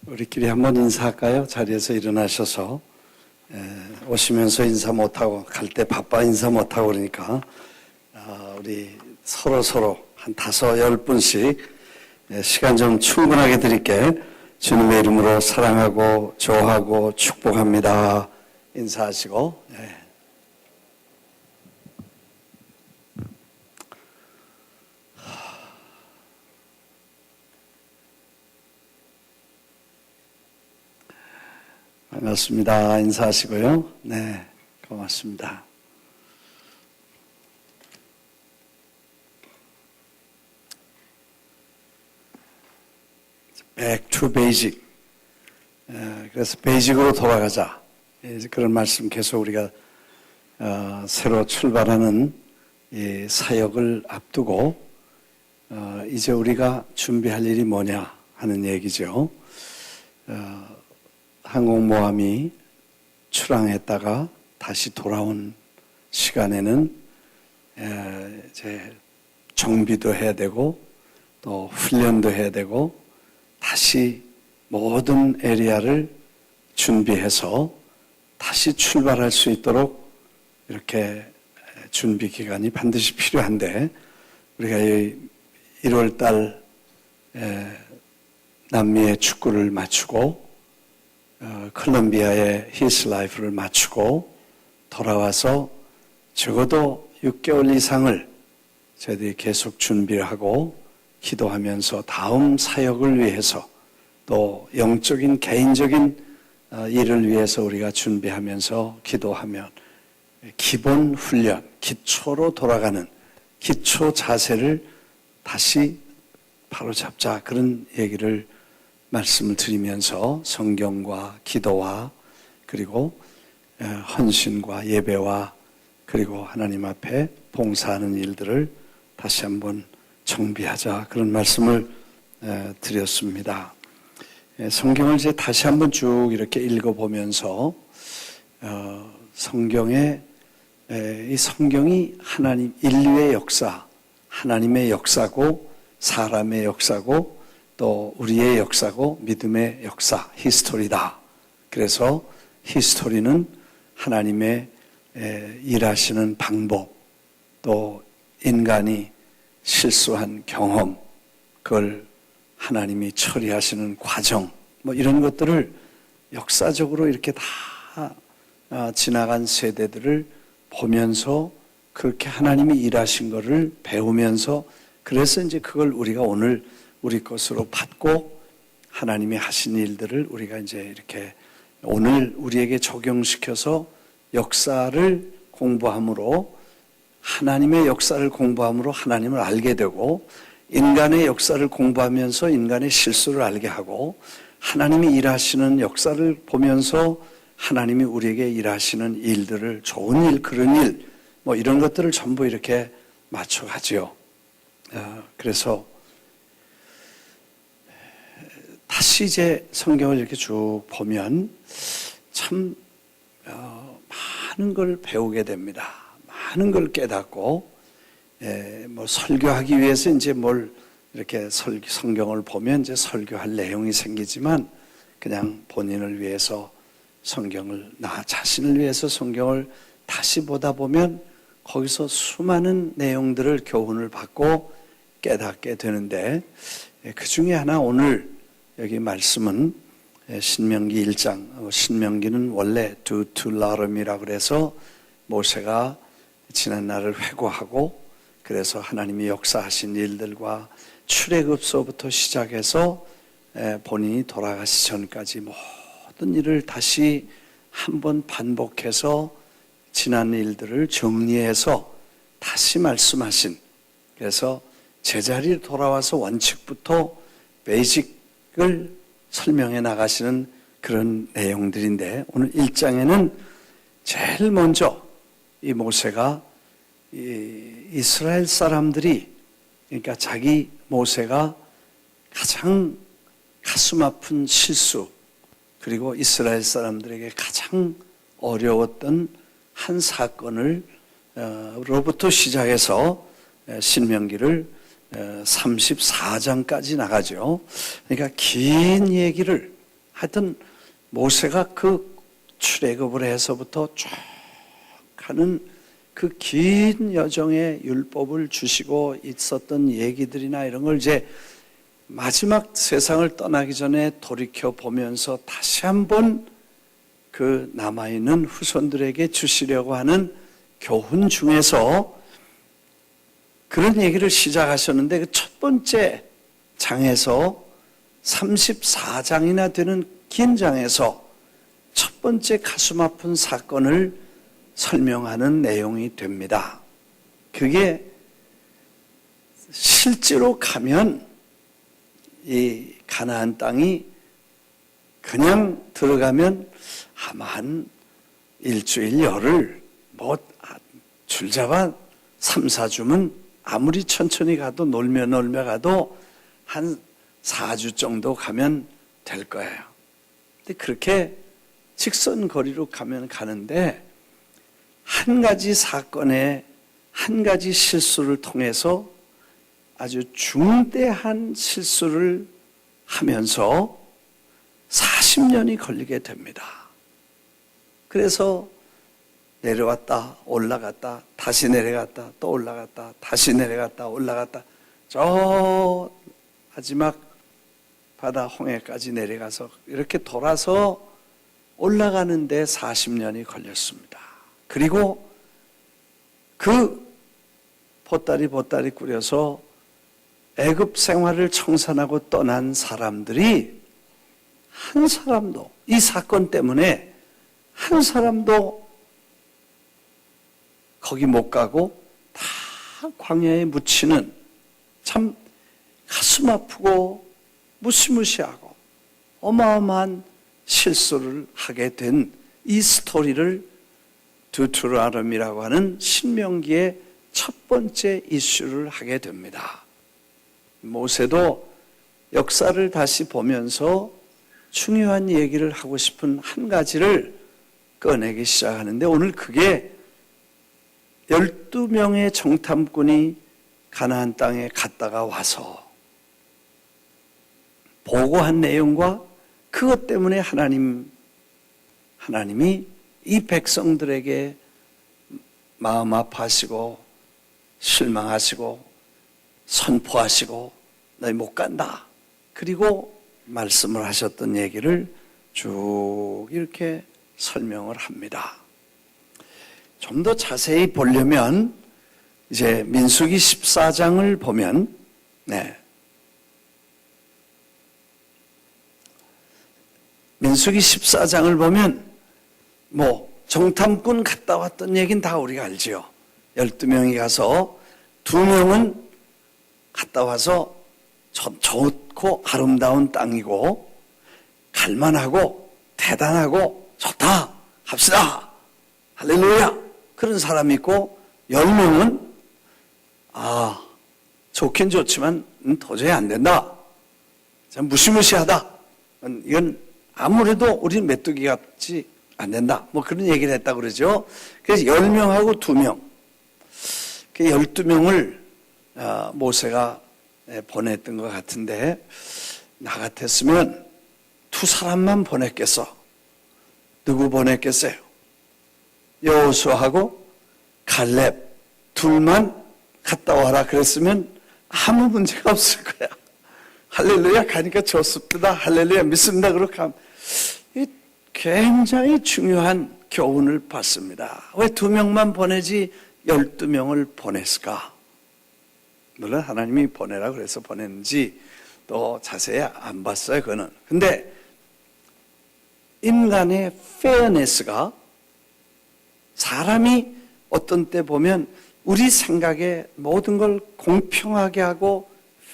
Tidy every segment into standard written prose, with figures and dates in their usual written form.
우리끼리 한번 인사할까요? 자리에서 일어나셔서 오시면서 인사 못하고 갈 때 바빠 인사 못하고 그러니까 우리 서로 한 5-10분씩 시간 좀 충분하게 드릴게. 주님의 이름으로 사랑하고 좋아하고 축복합니다. 인사하시고. 반갑습니다. 인사하시고요. 네, 고맙습니다. Back to basic. 그래서 베이직으로 돌아가자. 그런 말씀 계속 우리가 새로 출발하는 이 사역을 앞두고 이제 우리가 준비할 일이 뭐냐 하는 얘기죠. 항공모함이 출항했다가 다시 돌아온 시간에는 이제 정비도 해야 되고 또 훈련도 해야 되고 다시 모든 에리아를 준비해서 다시 출발할 수 있도록 이렇게 준비 기간이 반드시 필요한데 우리가 1월 달 남미의 축구를 마치고 콜롬비아의 히스 라이프를 마치고 돌아와서 적어도 6개월 이상을 저희들이 계속 준비를 하고 기도하면서 다음 사역을 위해서 또 영적인 개인적인 일을 위해서 우리가 준비하면서 기도하면 기본 훈련, 기초로 돌아가는 기초 자세를 다시 바로잡자 그런 얘기를 말씀을 드리면서 성경과 기도와 그리고 헌신과 예배와 그리고 하나님 앞에 봉사하는 일들을 다시 한번 정비하자 그런 말씀을 드렸습니다. 성경을 이제 다시 한번 쭉 이렇게 읽어보면서 성경에 이 성경이 하나님 인류의 역사, 하나님의 역사고 사람의 역사고 또 우리의 역사고 믿음의 역사, 히스토리다. 그래서 히스토리는 하나님의 일하시는 방법, 또 인간이 실수한 경험, 그걸 하나님이 처리하시는 과정, 뭐 이런 것들을 역사적으로 이렇게 다 지나간 세대들을 보면서 그렇게 하나님이 일하신 것을 배우면서 그래서 이제 그걸 우리가 오늘 우리 것으로 받고 하나님이 하신 일들을 우리가 이제 이렇게 오늘 우리에게 적용시켜서 역사를 공부함으로 하나님의 역사를 공부함으로 하나님을 알게 되고 인간의 역사를 공부하면서 인간의 실수를 알게 하고 하나님이 일하시는 역사를 보면서 하나님이 우리에게 일하시는 일들을 좋은 일, 그런 일, 뭐 이런 것들을 전부 이렇게 맞춰가지요. 그래서 다시 이제 성경을 이렇게 쭉 보면 참 많은 걸 배우게 됩니다. 많은 걸 깨닫고 뭐 설교하기 위해서 이제 뭘 이렇게 성경을 보면 이제 설교할 내용이 생기지만 그냥 본인을 위해서 성경을 나 자신을 위해서 성경을 다시 보다 보면 거기서 수많은 내용들을 교훈을 받고 깨닫게 되는데 그 중에 하나 오늘 여기 말씀은 신명기 1장, 신명기는 원래 두툴라름이라고 그래서 모세가 지난 날을 회고하고 그래서 하나님이 역사하신 일들과 출애굽서부터 시작해서 본인이 돌아가시 전까지 모든 일을 다시 한번 반복해서 지난 일들을 정리해서 다시 말씀하신 그래서 제자리에 돌아와서 원칙부터 베이직을 설명해 나가시는 그런 내용들인데 오늘 1장에는 제일 먼저 이 모세가 이스라엘 사람들이 그러니까 자기 모세가 가장 가슴 아픈 실수 그리고 이스라엘 사람들에게 가장 어려웠던 한 사건을 로부터 시작해서 신명기를 34장까지 나가죠. 그러니까 긴 얘기를 하여튼 모세가 그 출애굽을 해서부터 쭉 하는 그 긴 여정의 율법을 주시고 있었던 얘기들이나 이런 걸 이제 마지막 세상을 떠나기 전에 돌이켜 보면서 다시 한번 그 남아있는 후손들에게 주시려고 하는 교훈 중에서 그런 얘기를 시작하셨는데 그 첫 번째 장에서 34장이나 되는 긴 장에서 첫 번째 가슴 아픈 사건을 설명하는 내용이 됩니다. 그게 실제로 가면 이 가나안 땅이 그냥 들어가면 아마 한 일주일 열흘 줄잡아 3, 4주면 아무리 천천히 가도 놀며 가도 한 4주 정도 가면 될 거예요. 근데 그렇게 직선 거리로 가는데 한 가지 사건에 한 가지 실수를 통해서 아주 중대한 실수를 하면서 40년이 걸리게 됩니다. 그래서 내려왔다 올라갔다 다시 내려갔다 또 올라갔다 다시 내려갔다 올라갔다 저 마지막 바다 홍해까지 내려가서 이렇게 돌아서 올라가는데 40년이 걸렸습니다. 그리고 그 보따리 꾸려서 애굽 생활을 청산하고 떠난 사람들이 한 사람도 이 사건 때문에 한 사람도 거기 못 가고 다 광야에 묻히는 참 가슴 아프고 무시무시하고 어마어마한 실수를 하게 된 이 스토리를 드우테로노미라고 하는 신명기의 첫 번째 이슈를 하게 됩니다. 모세도 역사를 다시 보면서 중요한 얘기를 하고 싶은 한 가지를 꺼내기 시작하는데 오늘 그게 12명의 정탐꾼이 가나안 땅에 갔다가 와서 보고한 내용과 그것 때문에 하나님이 이 백성들에게 마음 아파하시고 실망하시고 선포하시고 너희 못 간다. 그리고 말씀을 하셨던 얘기를 쭉 이렇게 설명을 합니다. 좀 더 자세히 보려면 이제 민수기 14장을 보면 민수기 14장을 보면 정탐꾼 갔다 왔던 얘기는 다 우리가 알지요. 12명이 가서 2명은 갔다 와서 좋고 아름다운 땅이고 갈만하고 대단하고 좋다 합시다 할렐루야 그런 사람이 있고 10명은 좋긴 좋지만 도저히 안 된다 참 무시무시하다 이건 아무래도 우리 메뚜기 같지 안 된다 그런 얘기를 했다고 그러죠. 그래서 10명하고 2명 그 12명을 모세가 보냈던 것 같은데 나 같았으면 2사람만 보냈겠어. 누구 보냈겠어요? 여호수아하고 갈렙 둘만 갔다 와라 그랬으면 아무 문제가 없을 거야. 할렐루야 가니까 좋습니다. 할렐루야 믿습니다. 그렇게 하면 굉장히 중요한 교훈을 받습니다. 왜 2명만 보내지 12명을 보냈을까? 물론 하나님이 보내라 그래서 보냈는지 또 자세히 안 봤어요. 그거는. 근데 인간의 페어네스가 사람이 어떤 때 보면 우리 생각에 모든 걸 공평하게 하고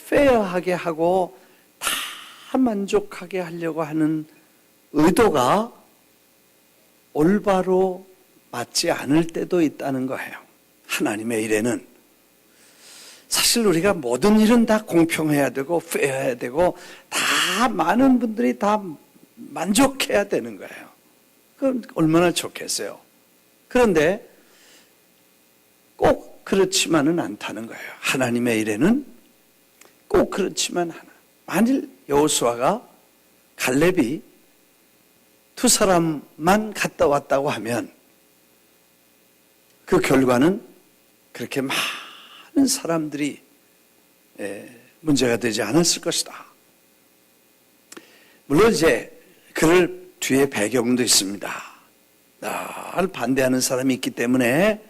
페어하게 하고 다 만족하게 하려고 하는 의도가 올바로 맞지 않을 때도 있다는 거예요. 하나님의 일에는 사실 우리가 모든 일은 다 공평해야 되고 페어해야 되고 다 많은 분들이 다 만족해야 되는 거예요. 그럼 얼마나 좋겠어요. 그런데 꼭 그렇지만은 않다는 거예요. 하나님의 일에는 꼭 그렇지만 만일 여호수아가 갈렙이 두 사람만 갔다 왔다고 하면 그 결과는 그렇게 많은 사람들이 문제가 되지 않았을 것이다. 물론 이제 그럴 뒤에 배경도 있습니다. 늘 반대하는 사람이 있기 때문에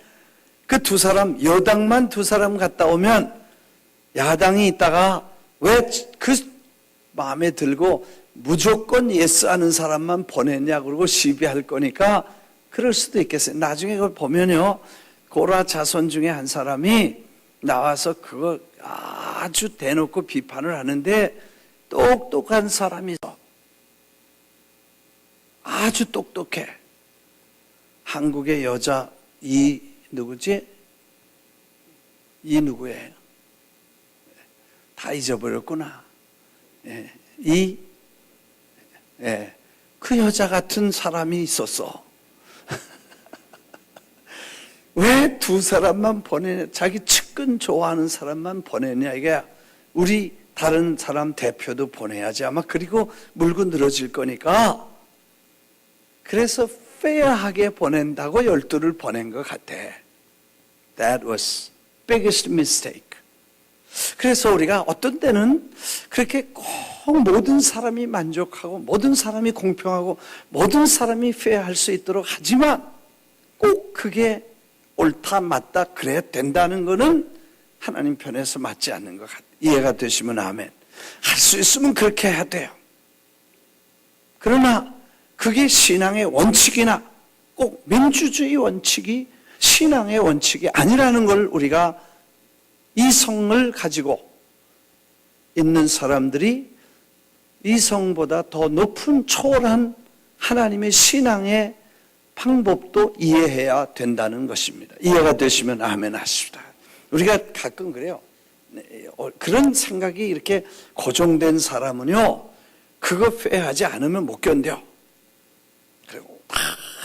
그 두 사람, 여당만 두 사람 갔다 오면 야당이 있다가 왜 그 마음에 들고 무조건 예스 하는 사람만 보냈냐 그러고 시비할 거니까 그럴 수도 있겠어요. 나중에 그걸 보면요, 고라 자손 중에 한 사람이 나와서 그거 아주 대놓고 비판을 하는데 똑똑한 사람이 있어. 아주 똑똑해. 한국의 여자 누구지? 누구예요? 다 잊어버렸구나. 그 여자 같은 사람이 있었어. 왜 두 사람만 보내냐? 자기 측근 좋아하는 사람만 보내냐? 이게 우리 다른 사람 대표도 보내야지 아마 그리고 물고 늘어질 거니까. 그래서 페어하게 보낸다고 12를 보낸 것 같아. That was biggest mistake. 그래서 우리가 어떤 때는 그렇게 꼭 모든 사람이 만족하고 모든 사람이 공평하고 모든 사람이 페어할 수 있도록 하지만 꼭 그게 옳다 맞다 그래야 된다는 것은 하나님 편에서 맞지 않는 것 같아요. 이해가 되시면 아멘. 할 수 있으면 그렇게 해야 돼요. 그러나 그게 신앙의 원칙이나 꼭 민주주의 원칙이 신앙의 원칙이 아니라는 걸 우리가 이성을 가지고 있는 사람들이 이성보다 더 높은 초월한 하나님의 신앙의 방법도 이해해야 된다는 것입니다. 이해가 되시면 아멘 하십시다. 우리가 가끔 그래요. 그런 생각이 이렇게 고정된 사람은요, 그거 페어하지 않으면 못 견뎌. 그리고 다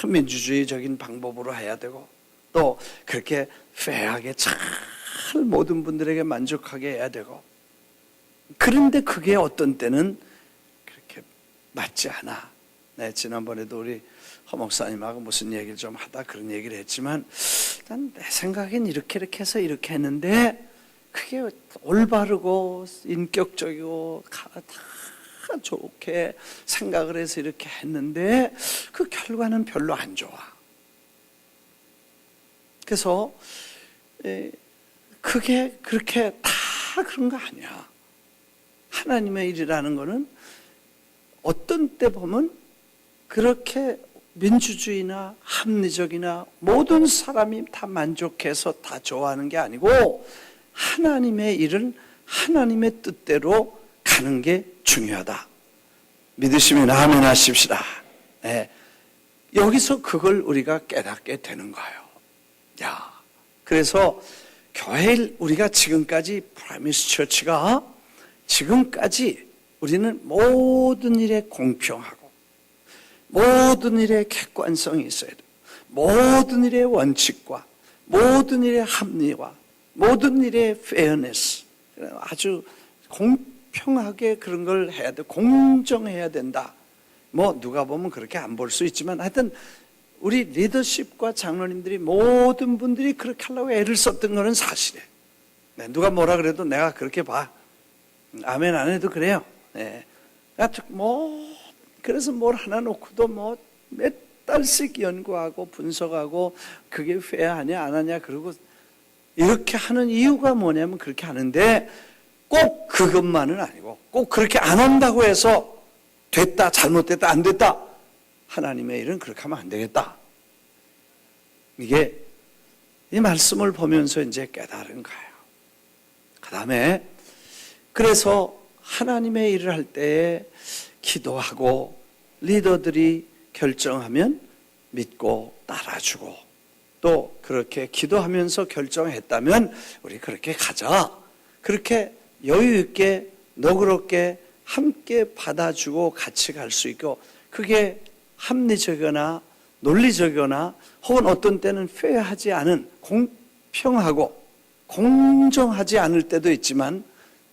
민주주의적인 방법으로 해야 되고 또 그렇게 페어하게 잘 모든 분들에게 만족하게 해야 되고, 그런데 그게 어떤 때는 그렇게 맞지 않아. 네, 지난번에도 우리 허 목사님하고 무슨 얘기를 좀 하다 그런 얘기를 했지만 난 내 생각엔 이렇게 해서 이렇게 했는데 그게 올바르고 인격적이고 다 좋게 생각을 해서 이렇게 했는데 그 결과는 별로 안 좋아. 그래서 그게 그렇게 다 그런 거 아니야. 하나님의 일이라는 거는 어떤 때 보면 그렇게 민주주의나 합리적이나 모든 사람이 다 만족해서 다 좋아하는 게 아니고 하나님의 일은 하나님의 뜻대로 가는 게 중요하다. 믿으시면 아멘 하십시다. 네. 여기서 그걸 우리가 깨닫게 되는 거예요. 야, 그래서 교회 우리가 지금까지 프라미스 처치가 지금까지 우리는 모든 일에 공평하고 모든 일에 객관성이 있어야 돼요. 모든 일의 원칙과 모든 일의 합리와 모든 일의 페어네스, 아주 공평하게 그런 걸 해야 돼. 공정해야 된다. 뭐 누가 보면 그렇게 안 볼 수 있지만 하여튼 우리 리더십과 장로님들이 모든 분들이 그렇게 하려고 애를 썼던 거는 사실이에요. 네, 누가 뭐라 그래도 내가 그렇게 봐. 아멘 안 해도 그래요. 네. 그래서 뭘 하나 놓고도 몇 달씩 연구하고 분석하고 그게 페어하냐 안 하냐 그러고 이렇게 하는 이유가 뭐냐면 그렇게 하는데 꼭 그것만은 아니고 꼭 그렇게 안 한다고 해서 됐다 잘못됐다 안 됐다 하나님의 일은 그렇게 하면 안 되겠다. 이게 이 말씀을 보면서 이제 깨달은 거예요. 그 다음에 그래서 하나님의 일을 할 때에 기도하고 리더들이 결정하면 믿고 따라주고 또 그렇게 기도하면서 결정했다면 우리 그렇게 가자. 그렇게 여유 있게 너그럽게 함께 받아주고 같이 갈 수 있고 그게 합리적이거나 논리적이거나 혹은 어떤 때는 페어하지 않은 공평하고 공정하지 않을 때도 있지만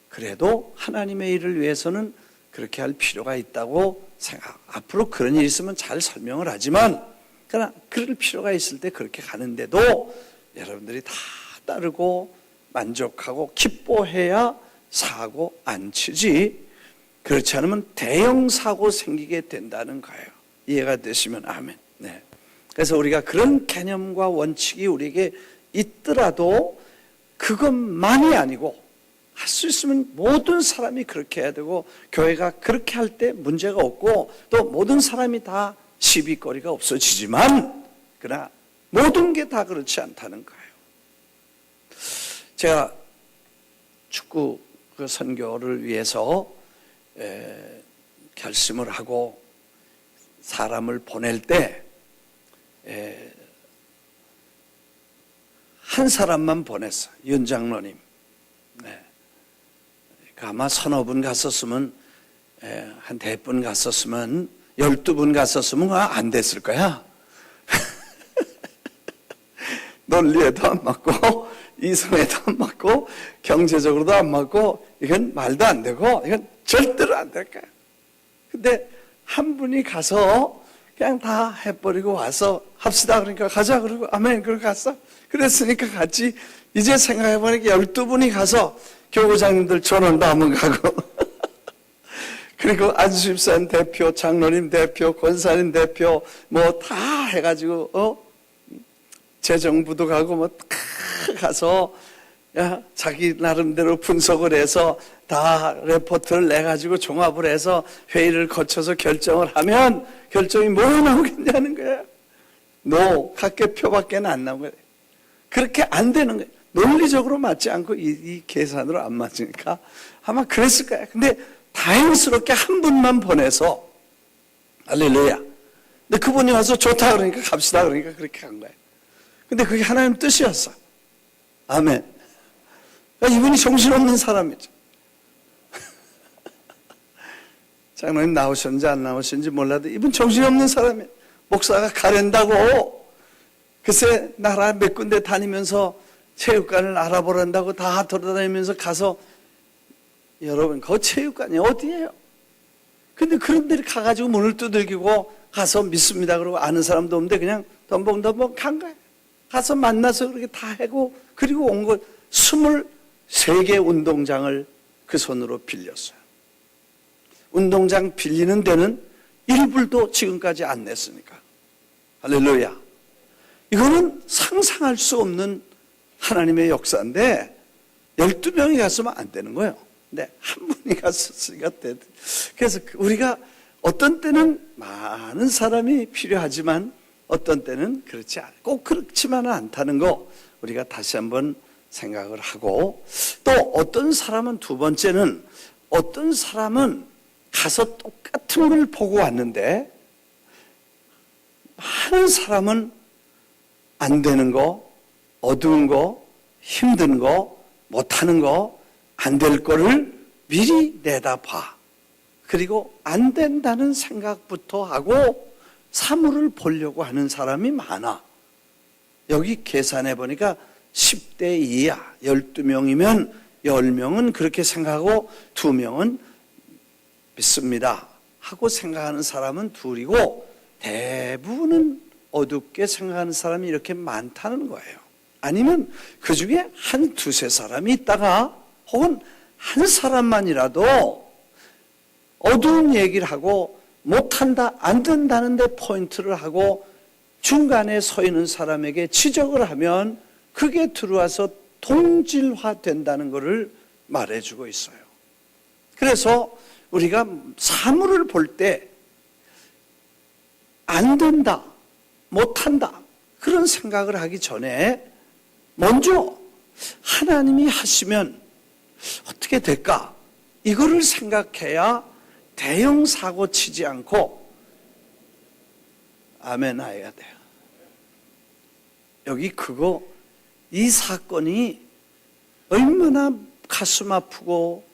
그래도 하나님의 일을 위해서는 그렇게 할 필요가 있다고 생각, 앞으로 그런 일이 있으면 잘 설명을 하지만, 그러나 그럴 필요가 있을 때 그렇게 가는데도 여러분들이 다 따르고 만족하고 기뻐해야 사고 안 치지, 그렇지 않으면 대형 사고 생기게 된다는 거예요. 이해가 되시면 아멘. 네. 그래서 우리가 그런 개념과 원칙이 우리에게 있더라도 그것만이 아니고, 할 수 있으면 모든 사람이 그렇게 해야 되고, 교회가 그렇게 할 때 문제가 없고, 또 모든 사람이 다 시비거리가 없어지지만, 그러나 모든 게 다 그렇지 않다는 거예요. 제가 축구 그 선교를 위해서 결심을 하고 사람을 보낼 때 한 사람만 보냈어요. 윤 장로님. 네. 아마 서너 분 갔었으면, 한 4분 갔었으면, 12분 갔었으면 안 됐을 거야. 논리에도 안 맞고, 이성에도 안 맞고, 경제적으로도 안 맞고, 이건 말도 안 되고, 이건 절대로 안 될 거야. 근데 한 분이 가서 그냥 다 해버리고 와서 합시다. 그러니까 가자. 그러고 아멘. 그러고 갔어. 그랬으니까 갔지. 이제 생각해보니까 12분이 가서 교구장님들 전원도 한번 가고 그리고 안수집사님 대표, 장로님 대표, 권사님 대표 뭐 다 해가지고 재정부도 가고 뭐 다 가서 자기 나름대로 분석을 해서 다 레포트를 내가지고 종합을 해서 회의를 거쳐서 결정을 하면 결정이 뭐 나오겠냐는 거예요. 각계표밖에 안 나오는 거예요. 그렇게 안 되는 거예요. 논리적으로 맞지 않고 이 계산으로 안 맞으니까 아마 그랬을 거예요. 근데 다행스럽게 한 분만 보내서 할렐루야. 근데 그분이 와서 좋다 그러니까 갑시다 그러니까 그렇게 간 거예요. 근데 그게 하나님 뜻이었어. 아멘. 그러니까 이분이 정신없는 사람이죠. 장로님 나오셨는지 안 나오셨는지 몰라도 이분 정신없는 사람이에요. 목사가 가랜다고 글쎄 나라 몇 군데 다니면서 체육관을 알아보란다고 다 돌아다니면서 가서, 여러분 그 체육관이 어디예요? 근데 그런 데를 가가지고 문을 두들기고 가서 믿습니다 그러고 아는 사람도 없는데 그냥 덤벙덤벙 간 거예요. 가서 만나서 그렇게 다 하고 그리고 온 거 23개 운동장을 그 손으로 빌렸어요. 운동장 빌리는 데는 1불도 지금까지 안 냈으니까. 할렐루야. 이거는 상상할 수 없는 하나님의 역사인데 12명이 갔으면 안 되는 거예요. 근데 한 분이 갔었으니까 돼. 그래서 우리가 어떤 때는 많은 사람이 필요하지만 어떤 때는 그렇지 않아요. 꼭 그렇지만은 않다는 거 우리가 다시 한번 생각을 하고, 또 어떤 사람은 두 번째는 어떤 사람은 가서 똑같은 걸 보고 왔는데 많은 사람은 안 되는 거, 어두운 거, 힘든 거, 못하는 거, 안 될 거를 미리 내다봐. 그리고 안 된다는 생각부터 하고 사물을 보려고 하는 사람이 많아. 여기 계산해 보니까 10대 2야. 12명이면 10명은 그렇게 생각하고 2명은 믿습니다 하고 생각하는 사람은 둘이고 대부분은 어둡게 생각하는 사람이 이렇게 많다는 거예요. 아니면 그 중에 한 두세 사람이 있다가 혹은 한 사람만이라도 어두운 얘기를 하고 못한다, 안 된다는데 포인트를 하고 중간에 서 있는 사람에게 지적을 하면 그게 들어와서 동질화 된다는 것을 말해주고 있어요. 그래서 우리가 사물을 볼 때 안 된다, 못한다 그런 생각을 하기 전에 먼저 하나님이 하시면 어떻게 될까? 이거를 생각해야 대형 사고 치지 않고 아멘 해야 돼요. 여기 이 사건이 얼마나 가슴 아프고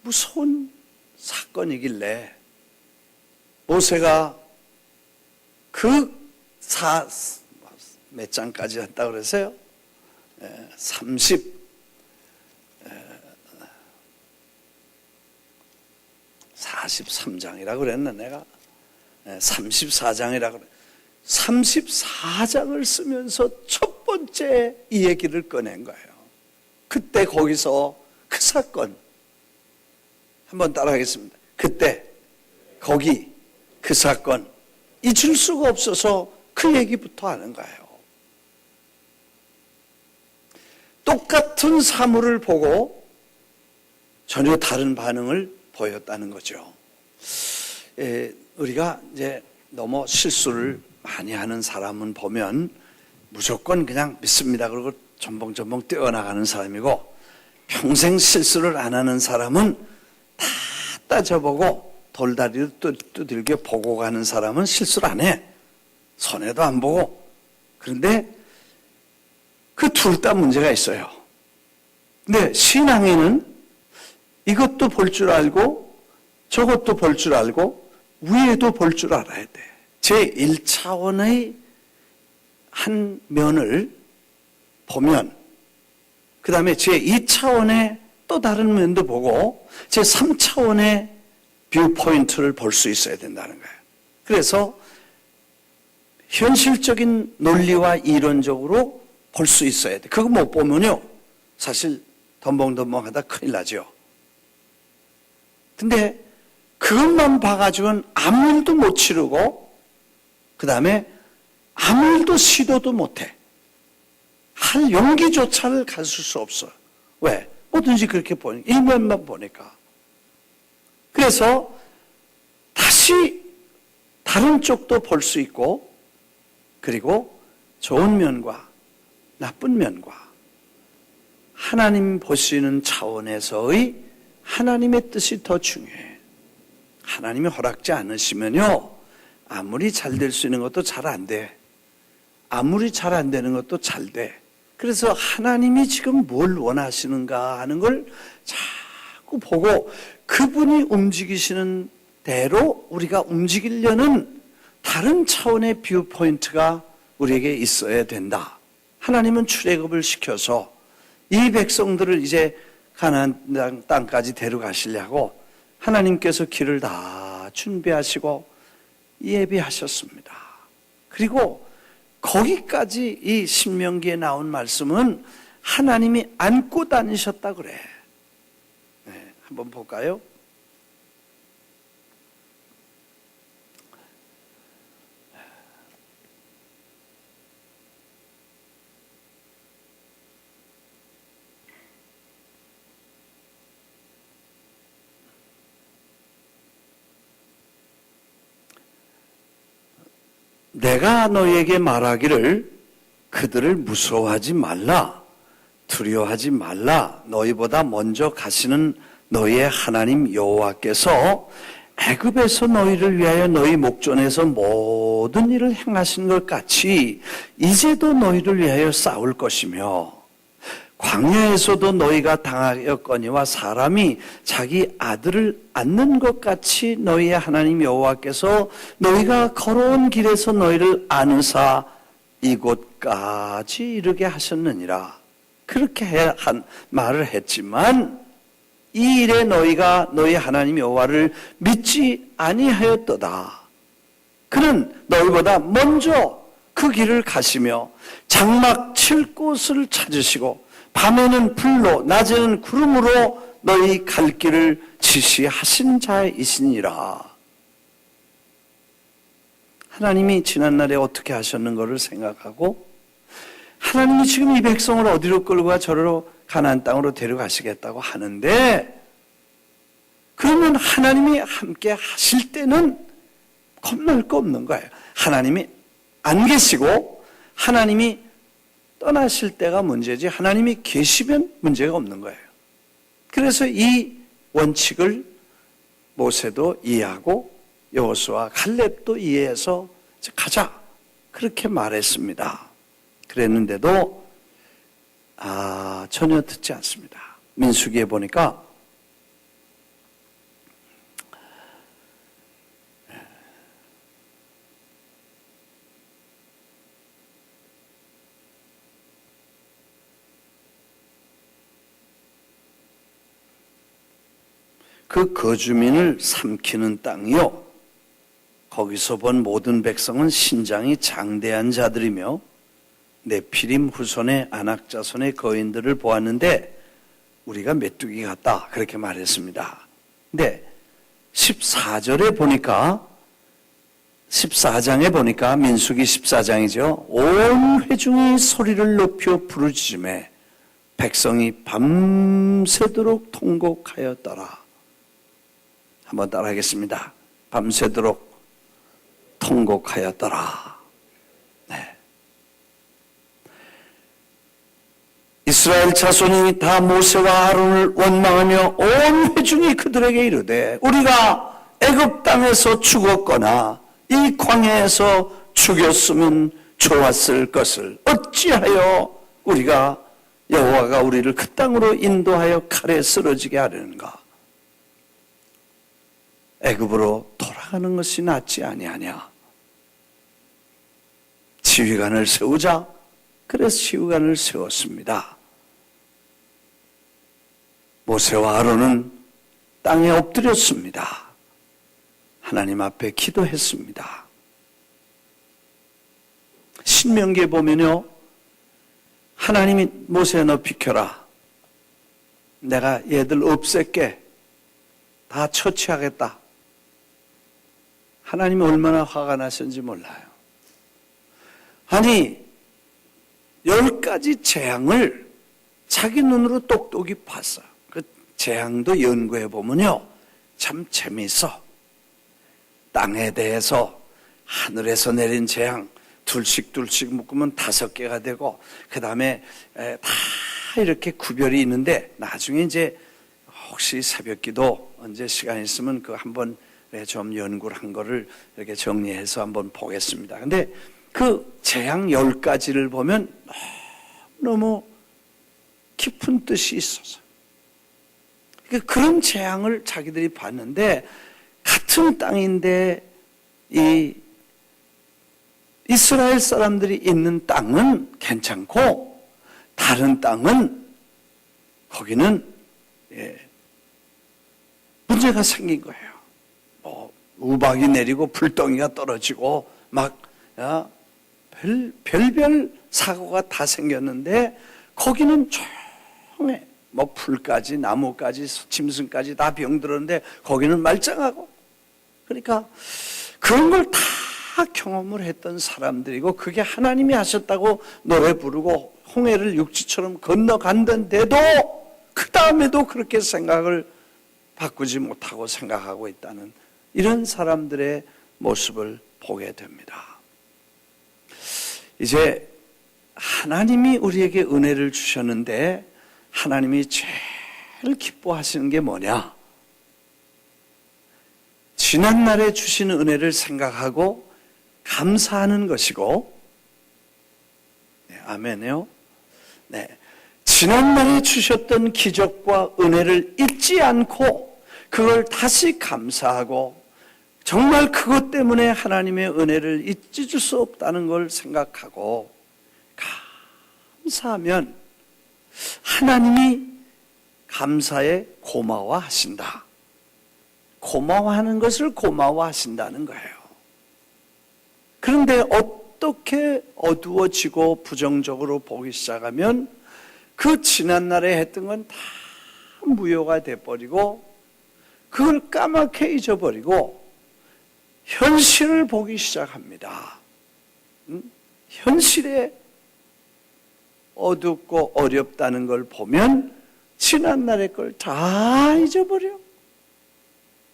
무서운 사건이길래 모세가 몇 장까지 했다고 그랬어요? 43장이라고 그랬나 내가? 34장이라 그래. 34장을 쓰면서 첫 번째 이 얘기를 꺼낸 거예요. 그때 거기서 그 사건 한번 따라하겠습니다. 그때 거기 그 사건 잊을 수가 없어서 그 얘기부터 하는 거예요. 똑같은 사물을 보고 전혀 다른 반응을 보였다는 거죠. 우리가 이제 너무 실수를 많이 하는 사람은 보면 무조건 그냥 믿습니다. 그리고 전봉전봉 뛰어나가는 사람이고, 평생 실수를 안 하는 사람은 다 따져보고 돌다리를 두들겨 보고 가는 사람은 실수를 안 해. 손해도 안 보고. 그런데 그 둘 다 문제가 있어요. 근데 신앙에는 이것도 볼 줄 알고 저것도 볼 줄 알고 위에도 볼 줄 알아야 돼. 제1차원의 한 면을 보면 그 다음에 제2차원의 또 다른 면도 보고 제3차원의 뷰포인트를 볼 수 있어야 된다는 거예요. 그래서 현실적인 논리와 이론적으로 볼 수 있어야 돼. 그거 못 보면요 사실 덤벙덤벙하다 큰일 나죠. 근데 그것만 봐가지고는 아무 일도 못 치르고 그 다음에 아무 일도 시도도 못해. 할 용기조차를 가질 수 없어. 왜? 뭐든지 그렇게 보니까, 일면만 보니까. 그래서 다시 다른 쪽도 볼 수 있고, 그리고 좋은 면과 나쁜 면과 하나님 보시는 차원에서의 하나님의 뜻이 더 중요해. 하나님이 허락지 않으시면요, 아무리 잘 될 수 있는 것도 잘 안 돼. 아무리 잘 안 되는 것도 잘 돼. 그래서 하나님이 지금 뭘 원하시는가 하는 걸 자꾸 보고 그분이 움직이시는 대로 우리가 움직이려는 다른 차원의 뷰포인트가 우리에게 있어야 된다. 하나님은 출애굽을 시켜서 이 백성들을 이제 가나안 땅까지 데려가시려고 하나님께서 길을 다 준비하시고 예비하셨습니다. 그리고 거기까지 이 신명기에 나온 말씀은 하나님이 안고 다니셨다 그래. 네, 한번 볼까요? 내가 너희에게 말하기를 그들을 무서워하지 말라, 두려워하지 말라. 너희보다 먼저 가시는 너희의 하나님 여호와께서 애굽에서 너희를 위하여 너희 목전에서 모든 일을 행하신 것 같이 이제도 너희를 위하여 싸울 것이며, 광야에서도 너희가 당하였거니와 사람이 자기 아들을 안는 것 같이 너희의 하나님 여호와께서 너희가 걸어온 길에서 너희를 안으사 이곳까지 이르게 하셨느니라. 그렇게 말을 했지만 이 일에 너희가 너희 하나님 여호와를 믿지 아니하였도다. 그는 너희보다 먼저 그 길을 가시며 장막 칠 곳을 찾으시고 밤에는 불로 낮에는 구름으로 너희 갈 길을 지시하신 자이시니라. 하나님이 지난날에 어떻게 하셨는가를 생각하고 하나님이 지금 이 백성을 어디로 끌고 가 저리로 가나안 땅으로 데려가시겠다고 하는데, 그러면 하나님이 함께 하실 때는 겁날 거 없는 거예요. 하나님이 안 계시고 하나님이 떠나실 때가 문제지 하나님이 계시면 문제가 없는 거예요. 그래서 이 원칙을 모세도 이해하고 여호수아 갈렙도 이해해서 가자 그렇게 말했습니다. 그랬는데도 전혀 듣지 않습니다. 민수기에 보니까 그 거주민을 삼키는 땅이요, 거기서 본 모든 백성은 신장이 장대한 자들이며 네피림 후손의 아낙자손의 거인들을 보았는데 우리가 메뚜기 같다 그렇게 말했습니다. 근데 14절에 보니까 14장에 보니까 민수기 14장이죠. 온 회중이 소리를 높여 부르짖음에 백성이 밤새도록 통곡하였더라. 한번 따라하겠습니다. 밤새도록 통곡하였더라. 네. 이스라엘 자손이 다 모세와 아론을 원망하며 온 회중이 그들에게 이르되 우리가 애굽 땅에서 죽었거나 이 광야에서 죽였으면 좋았을 것을 어찌하여 우리가 여호와가 우리를 그 땅으로 인도하여 칼에 쓰러지게 하려는가? 애굽으로 돌아가는 것이 낫지 아니하냐? 지휘관을 세우자. 그래서 지휘관을 세웠습니다. 모세와 아론은 땅에 엎드렸습니다. 하나님 앞에 기도했습니다. 신명기에 보면요, 하나님이 모세 너 비켜라. 내가 얘들 없앨게. 다 처치하겠다. 하나님이 얼마나 화가 나셨는지 몰라요. 아니 10가지 재앙을 자기 눈으로 똑똑히 봤어요. 그 재앙도 연구해 보면요 참 재미있어. 땅에 대해서 하늘에서 내린 재앙 둘씩 묶으면 5개가 되고 그 다음에 다 이렇게 구별이 있는데 나중에 이제 혹시 새벽기도 언제 시간 있으면 그 한번 좀 연구를 한 거를 이렇게 정리해서 한번 보겠습니다. 근데 그 재앙 10가지를 보면 너무 깊은 뜻이 있어서 그런 재앙을 자기들이 봤는데 같은 땅인데 이 이스라엘 사람들이 있는 땅은 괜찮고 다른 땅은 거기는 문제가 생긴 거예요. 우박이 내리고 불덩이가 떨어지고 막 별별 사고가 다 생겼는데 거기는 조용해. 뭐 풀까지 나무까지 짐승까지 다 병들었는데 거기는 말짱하고 그러니까 그런 걸 다 경험을 했던 사람들이고 그게 하나님이 하셨다고 노래 부르고 홍해를 육지처럼 건너갔는데도 그 다음에도 그렇게 생각을 바꾸지 못하고 생각하고 있다는 이런 사람들의 모습을 보게 됩니다. 이제 하나님이 우리에게 은혜를 주셨는데 하나님이 제일 기뻐하시는 게 뭐냐? 지난날에 주신 은혜를 생각하고 감사하는 것이고, 네, 아멘이요. 네, 지난날에 주셨던 기적과 은혜를 잊지 않고 그걸 다시 감사하고 정말 그것 때문에 하나님의 은혜를 잊을 수 없다는 걸 생각하고 감사하면 하나님이 감사에 고마워하신다. 고마워하는 것을 고마워하신다는 거예요. 그런데 어떻게 어두워지고 부정적으로 보기 시작하면 그 지난날에 했던 건 다 무효가 돼버리고 그걸 까맣게 잊어버리고 현실을 보기 시작합니다. 현실에 어둡고 어렵다는 걸 보면 지난날의 걸 다 잊어버려.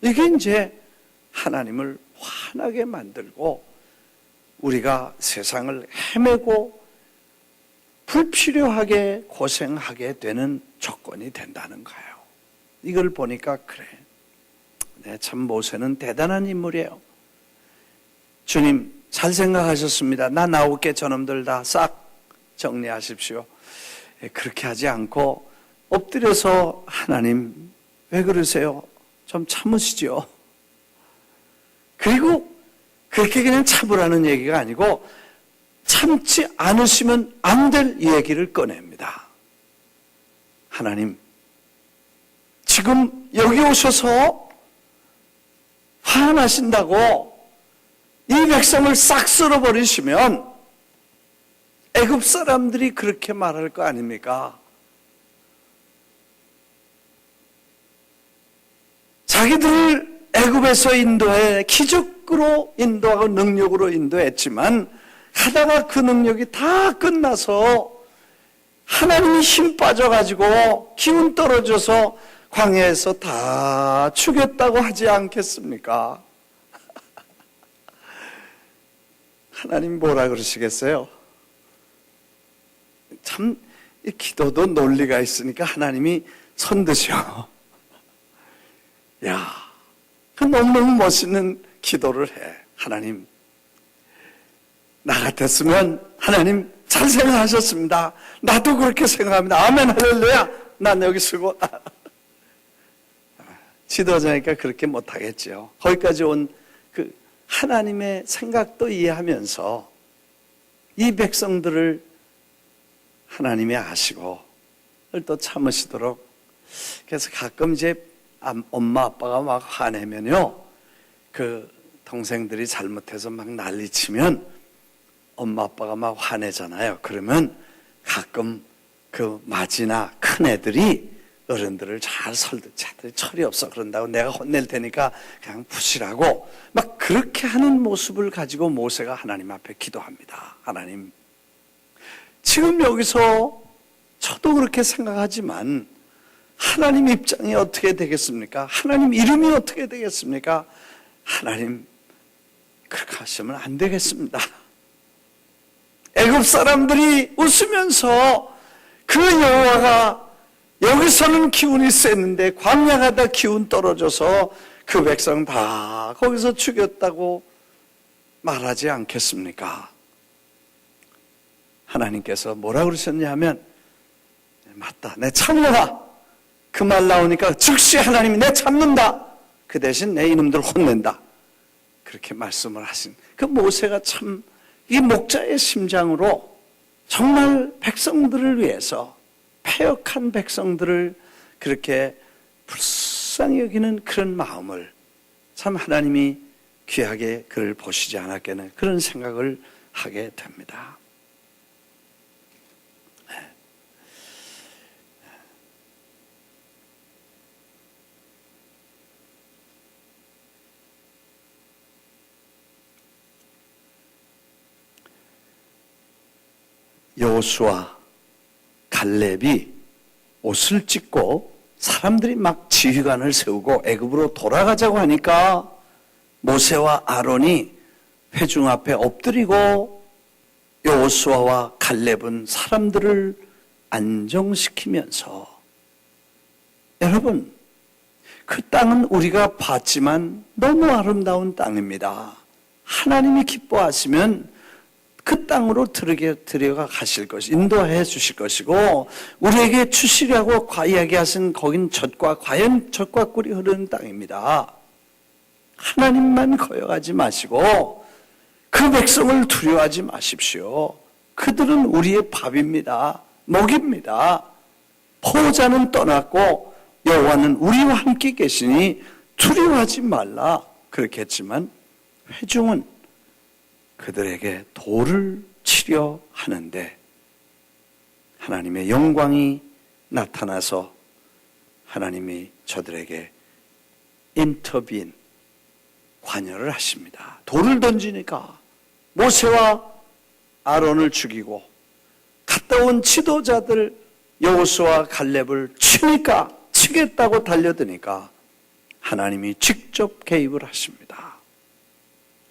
이게 이제 하나님을 화나게 만들고 우리가 세상을 헤매고 불필요하게 고생하게 되는 조건이 된다는 거예요. 이걸 보니까 그래. 네, 참 모세는 대단한 인물이에요. 주님 잘 생각하셨습니다. 나 9개 저놈들 다 싹 정리하십시오. 그렇게 하지 않고 엎드려서 하나님 왜 그러세요? 좀 참으시죠. 그리고 그렇게 그냥 참으라는 얘기가 아니고 참지 않으시면 안 될 얘기를 꺼냅니다. 하나님 지금 여기 오셔서 화나신다고 백성을 싹 쓸어버리시면 애굽 사람들이 그렇게 말할 거 아닙니까? 자기들을 애굽에서 인도해 기적으로 인도하고 능력으로 인도했지만 하다가 그 능력이 다 끝나서 하나님이 힘 빠져가지고 기운 떨어져서 광야에서 다 죽였다고 하지 않겠습니까? 하나님 뭐라 그러시겠어요? 참 이 기도도 논리가 있으니까 하나님이 손드셔. 야, 그 너무너무 멋있는 기도를 해. 하나님, 나 같았으면 하나님 잘 생각하셨습니다. 나도 그렇게 생각합니다. 아멘 할렐루야. 난 여기 쓰고 지도자니까 그렇게 못하겠죠. 거기까지 온 그 하나님의 생각도 이해하면서 이 백성들을 하나님이 아시고 또 참으시도록. 그래서 가끔 이제 엄마 아빠가 막 화내면요, 그 동생들이 잘못해서 막 난리치면 엄마 아빠가 막 화내잖아요. 그러면 가끔 그 맏이나 큰 애들이 어른들을 잘 설득하더니 철이 없어 그런다고 내가 혼낼 테니까 그냥 푸시라고 막 그렇게 하는 모습을 가지고 모세가 하나님 앞에 기도합니다. 하나님, 지금 여기서 저도 그렇게 생각하지만 하나님 입장이 어떻게 되겠습니까? 하나님 이름이 어떻게 되겠습니까? 하나님, 그렇게 하시면 안 되겠습니다. 애굽 사람들이 웃으면서 그 여호와가 여기서는 기운이 셌는데 광야 가다 기운 떨어져서 그 백성 다 거기서 죽였다고 말하지 않겠습니까? 하나님께서 뭐라 그러셨냐 하면, 맞다, 내 참느라. 그 말 나오니까 즉시 하나님이 내 참는다. 그 대신 내 이놈들 혼낸다. 그렇게 말씀을 하신 그 모세가 참 이 목자의 심장으로 정말 백성들을 위해서, 패역한 백성들을 그렇게 불쌍히 여기는 그런 마음을 참 하나님이 귀하게 그를 보시지 않았겠는 그런 생각을 하게 됩니다. 여호수아, 갈렙이 옷을 찢고 사람들이 막 지휘관을 세우고 애굽으로 돌아가자고 하니까 모세와 아론이 회중 앞에 엎드리고 여호수아와 갈렙은 사람들을 안정시키면서, 여러분, 그 땅은 우리가 봤지만 너무 아름다운 땅입니다. 하나님이 기뻐하시면 그 땅으로 들여가 가실 것이, 인도해 주실 것이고, 우리에게 주시려고 이야기하신 거긴 과연 젖과 꿀이 흐르는 땅입니다. 하나님만 거역하지 마시고 그 백성을 두려워하지 마십시오. 그들은 우리의 밥입니다. 먹입니다. 포자는 떠났고 여호와는 우리와 함께 계시니 두려워하지 말라. 그렇게 했지만 회중은 그들에게 돌을 치려 하는데 하나님의 영광이 나타나서 하나님이 저들에게 인터빈, 관여를 하십니다. 돌을 던지니까 모세와 아론을 죽이고 갔다 온 지도자들 여호수아 갈렙을 치겠다고 달려드니까 하나님이 직접 개입을 하십니다.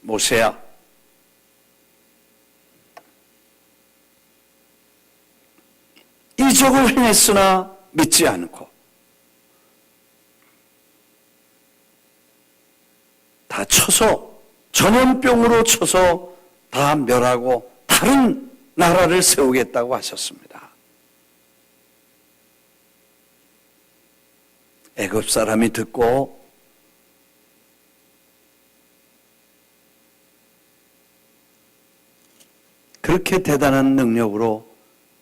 모세야, 이적을 행했으나 믿지 않고 다 쳐서, 전염병으로 쳐서 다 멸하고 다른 나라를 세우겠다고 하셨습니다. 애굽 사람이 듣고 그렇게 대단한 능력으로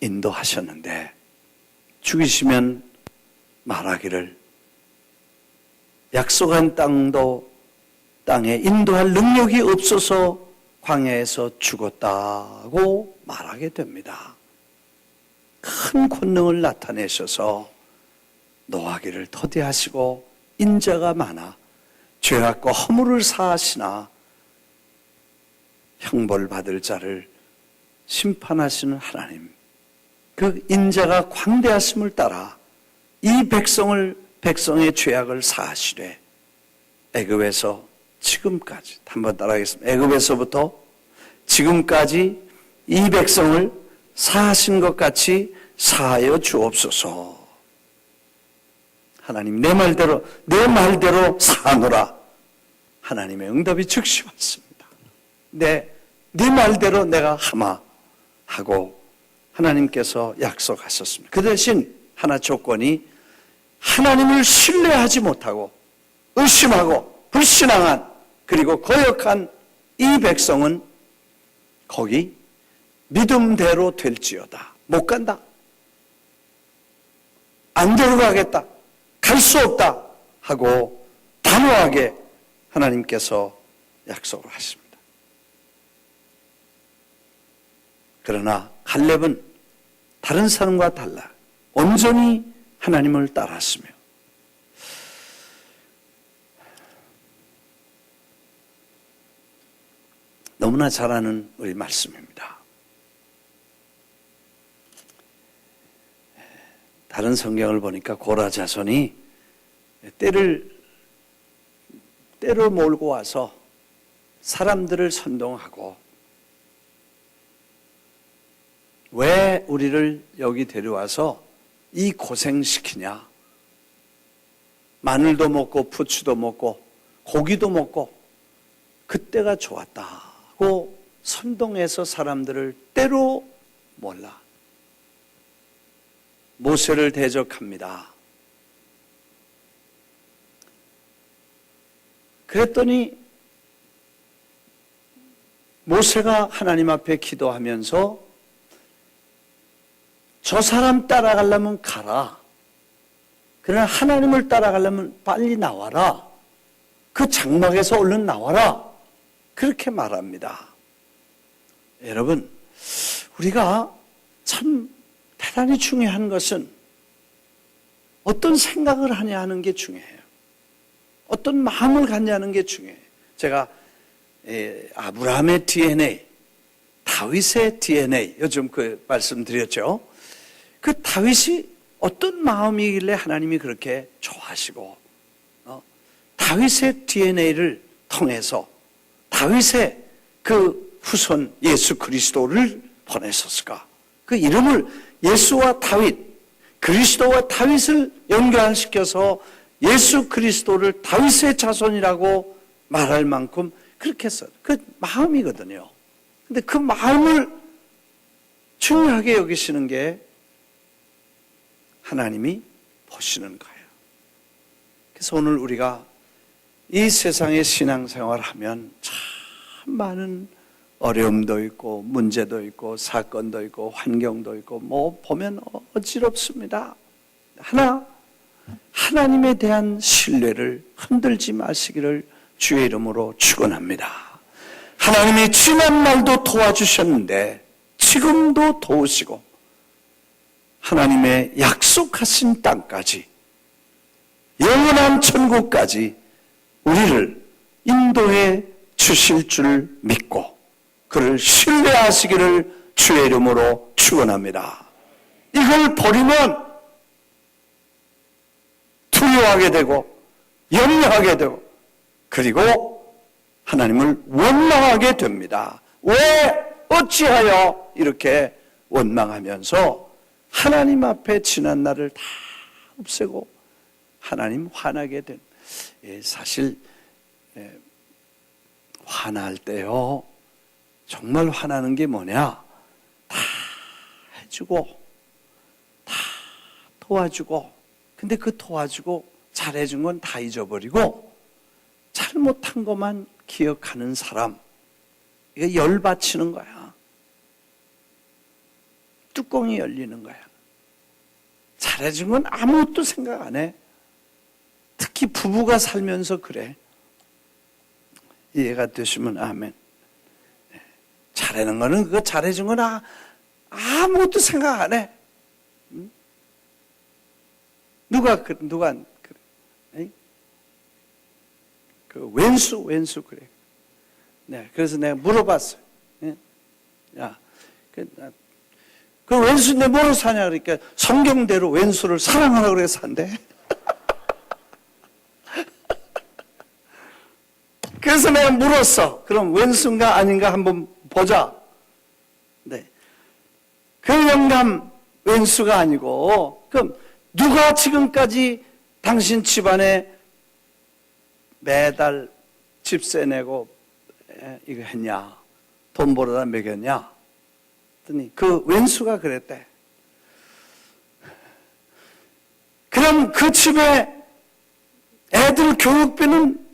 인도하셨는데 죽이시면 말하기를 약속한 땅에 인도할 능력이 없어서 광야에서 죽었다고 말하게 됩니다. 큰 권능을 나타내셔서 노하기를 터대하시고 인자가 많아 죄악과 허물을 사하시나 형벌받을 자를 심판하시는 하나님, 그 인자가 광대하심을 따라 이 백성의 죄악을 사하시되 애굽에서 지금까지, 한번 따라하겠습니다. 애굽에서부터 지금까지 이 백성을 사하신 것 같이 사하여 주옵소서. 하나님, 내 말대로 사하노라. 하나님의 응답이 즉시 왔습니다. 네 말대로 내가 하마 하고 하나님께서 약속하셨습니다. 그 대신 하나 조건이, 하나님을 신뢰하지 못하고 의심하고 불신앙한, 그리고 거역한 이 백성은 거기 믿음대로 될지어다, 못 간다, 안 데려가겠다, 갈 수 없다 하고 단호하게 하나님께서 약속을 하십니다. 그러나 갈렙은 다른 사람과 달라 온전히 하나님을 따랐으며, 너무나 잘 아는 우리 말씀입니다. 다른 성경을 보니까 고라 자손이 떼를 몰고 와서 사람들을 선동하고, 왜 우리를 여기 데려와서 이 고생시키냐, 마늘도 먹고 부추도 먹고 고기도 먹고 그때가 좋았다고 선동해서 사람들을 때로 몰라 모세를 대적합니다. 그랬더니 모세가 하나님 앞에 기도하면서 저 사람 따라가려면 가라, 그러나 하나님을 따라가려면 빨리 나와라, 그 장막에서 얼른 나와라, 그렇게 말합니다. 여러분, 우리가 참 대단히 중요한 것은 어떤 생각을 하냐 하는 게 중요해요. 어떤 마음을 갖냐는 게 중요해요. 제가 아브라함의 DNA, 다윗의 DNA, 요즘 그 말씀드렸죠. 그 다윗이 어떤 마음이길래 하나님이 그렇게 좋아하시고, 다윗의 DNA를 통해서 다윗의 그 후손 예수 그리스도를 보내셨을까? 그 이름을 예수와 다윗, 그리스도와 다윗을 연결시켜서 예수 그리스도를 다윗의 자손이라고 말할 만큼 그렇게 했어요. 그 마음이거든요. 근데 그 마음을 중요하게 여기시는 게 하나님이 보시는 거예요. 그래서 오늘 우리가 이 세상의 신앙생활을 하면 참 많은 어려움도 있고 문제도 있고 사건도 있고 환경도 있고 뭐 보면 어지럽습니다. 하나, 하나님에 대한 신뢰를 흔들지 마시기를 주의 이름으로 축원합니다. 하나님이 지난날도 도와주셨는데 지금도 도우시고 하나님의 약속하신 땅까지, 영원한 천국까지 우리를 인도해 주실 줄 믿고 그를 신뢰하시기를 주의 이름으로 축원합니다. 이걸 버리면 두려워하게 되고 염려하게 되고 그리고 하나님을 원망하게 됩니다. 왜 어찌하여 이렇게 원망하면서 하나님 앞에 지난 날을 다 없애고 하나님 화나게 된, 사실 화날 때요 정말 화나는 게 뭐냐, 다 해주고 다 도와주고, 근데 그 도와주고 잘해준 건 다 잊어버리고 잘못한 것만 기억하는 사람, 이게 열받치는 거야. 뚜껑이 열리는 거야. 잘해준 건 아무것도 생각 안 해. 특히 부부가 살면서 그래. 이해가 되시면 아멘. 잘하는 거는 그거 잘해준 거나 아무것도 생각 안 해. 응? 누가 그래? 에이? 그 왼수 그래. 네, 그래서 내가 물어봤어요. 예? 야, 그 왼수인데 뭐로 사냐 그러니까 성경대로 왼수를 사랑하라고 그래서 산대. 그래서 내가 물었어. 그럼 왼수인가 아닌가 한번 보자. 네. 그 영감 왼수가 아니고, 그럼 누가 지금까지 당신 집안에 매달 집세 내고 이거 했냐? 돈 벌어다 먹였냐? 했더니 그 왼수가 그랬대. 그럼 그 집에 애들 교육비는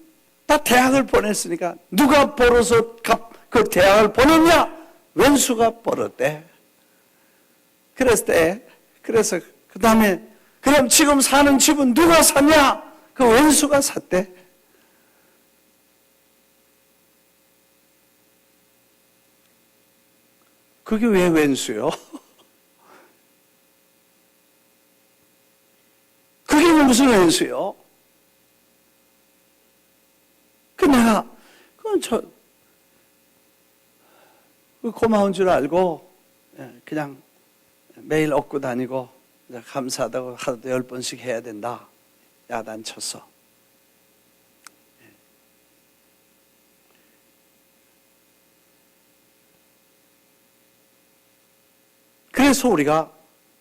다 대학을 보냈으니까 누가 벌어서 그 대학을 보냈냐? 왼수가 벌었대. 그래서 그 다음에 그럼 지금 사는 집은 누가 샀냐? 그 왼수가 샀대. 그게 왜 왼수요? 그게 무슨 왼수요? 그건 고마운 줄 알고 그냥 매일 얻고 다니고 감사하다고 하루도 10번씩 해야 된다. 야단쳤어. 그래서 우리가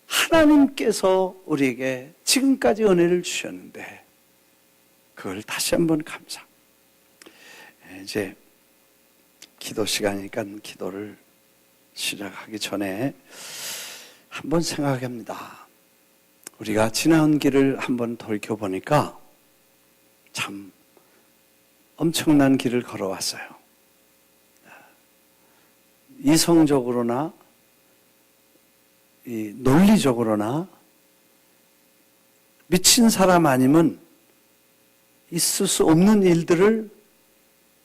하나님께서 우리에게 지금까지 은혜를 주셨는데 그걸 다시 한번 감사. 이제 기도 시간이니까 기도를 시작하기 전에 한번 생각합니다. 우리가 지나온 길을 한번 돌이켜보니까 참 엄청난 길을 걸어왔어요. 이성적으로나 논리적으로나 미친 사람 아니면 있을 수 없는 일들을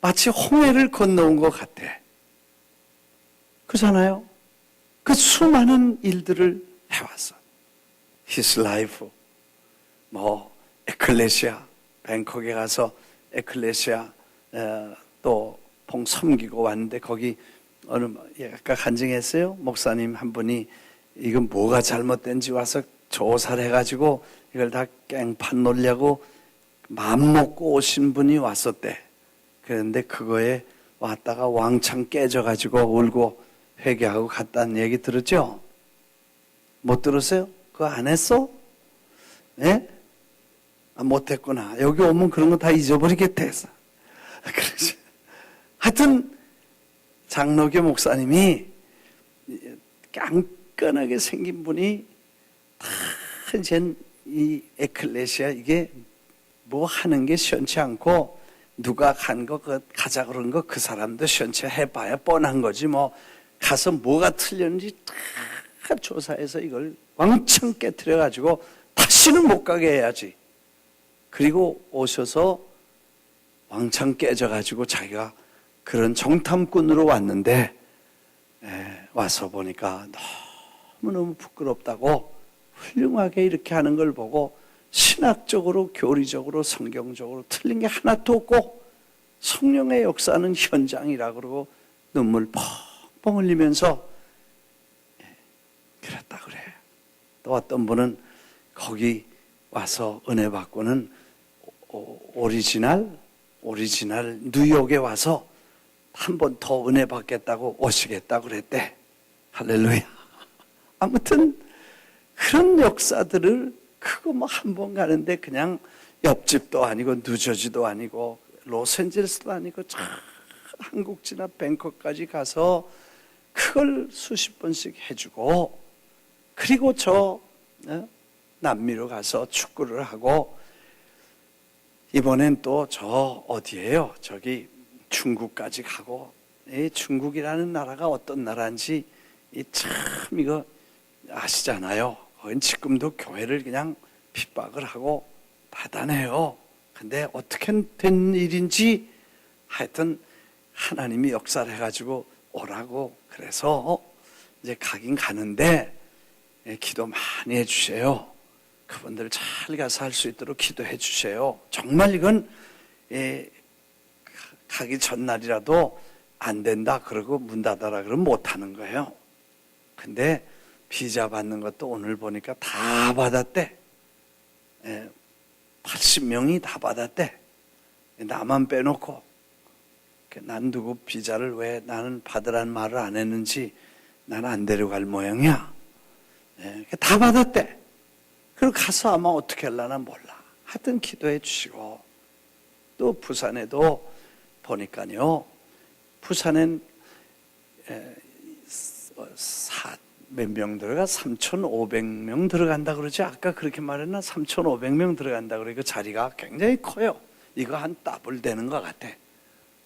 마치 홍해를 건너온 것 같아. 그렇잖아요? 그 수많은 일들을 해왔어. His life, 에클레시아, 뱅콕에 가서 에클레시아 또 봉 섬기고 왔는데 거기 아까 간증했어요. 목사님 한 분이 이건 뭐가 잘못된지 와서 조사를 해가지고 이걸 다 깽판 놀려고 마음 먹고 오신 분이 왔었대. 그런데 그거에 왔다가 왕창 깨져가지고 울고 회개하고 갔다는 얘기 들었죠? 못 들었어요? 그거 안 했어? 예? 못했구나. 여기 오면 그런 거 다 잊어버리겠다 했어. 그래서 하여튼 장로교 목사님이 깐깐하게 생긴 분이 이 에클레시아 이게 뭐 하는 게 시원치 않고 누가 간 거 가자 그런 거 그 사람도 시원치 해봐야 뻔한 거지 뭐 가서 뭐가 틀렸는지 다 조사해서 이걸 왕창 깨트려 가지고 다시는 못 가게 해야지. 그리고 오셔서 왕창 깨져 가지고 자기가 그런 정탐꾼으로 왔는데 와서 보니까 너무너무 부끄럽다고 훌륭하게 이렇게 하는 걸 보고 신학적으로 교리적으로 성경적으로 틀린 게 하나도 없고 성령의 역사는 현장이라 그러고 눈물 펑펑 흘리면서 그랬다 그래. 또 어떤 분은 거기 와서 은혜 받고는 오리지널 뉴욕에 와서 한 번 더 은혜 받겠다고 오시겠다고 그랬대. 할렐루야. 아무튼 그런 역사들을 그거 뭐 한 번 가는데 그냥 옆집도 아니고 뉴저지도 아니고 로스앤젤레스도 아니고 저 한국지나 뱅콕까지 가서 그걸 수십 번씩 해주고 그리고 저 남미로 가서 축구를 하고 이번엔 또 저 어디예요? 저기 중국까지 가고 중국이라는 나라가 어떤 나라인지 참 이거 아시잖아요. 거긴 지금도 교회를 그냥 핍박을 하고 대단해요. 근데 어떻게 된 일인지 하여튼 하나님이 역사를 해가지고 오라고. 그래서 이제 가긴 가는데 기도 많이 해주세요. 그분들 잘 가서 할 수 있도록 기도해 주세요. 정말 이건 가기 전날이라도 안 된다 그러고 문 닫아라 그러면 못 하는 거예요. 근데 비자 받는 것도 오늘 보니까 다 받았대. 80명이 다 받았대. 나만 빼놓고. 난 누구 비자를 왜 나는 받으라는 말을 안 했는지 나는 안 데려갈 모양이야. 다 받았대. 그리고 가서 아마 어떻게 하려나 몰라. 하여튼 기도해 주시고. 또 부산에도 보니까요. 부산엔 몇 명 들어가? 3,500명 들어간다 그러지? 아까 그렇게 말했나? 3,500명 들어간다 그러니까 자리가 굉장히 커요. 이거 한 더블 되는 것 같아.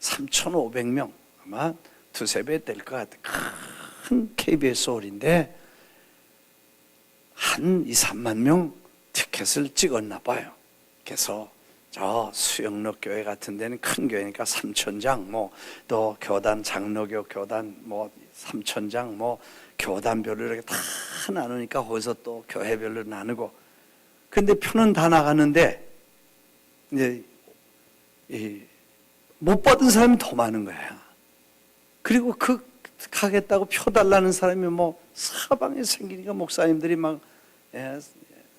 3,500명. 아마 두세 배 될 것 같아. 큰 KBS 홀인데 한 2, 3만 명 티켓을 찍었나 봐요. 그래서 저 수영로 교회 같은 데는 큰 교회니까 3,000장, 또 교단, 장로교 교단, 3,000장, 교단별로 이렇게 다 나누니까 거기서 또 교회별로 나누고. 근데 표는 다 나가는데, 이제, 못 받은 사람이 더 많은 거야. 그리고 가겠다고 표 달라는 사람이 사방에 생기니까 목사님들이 막,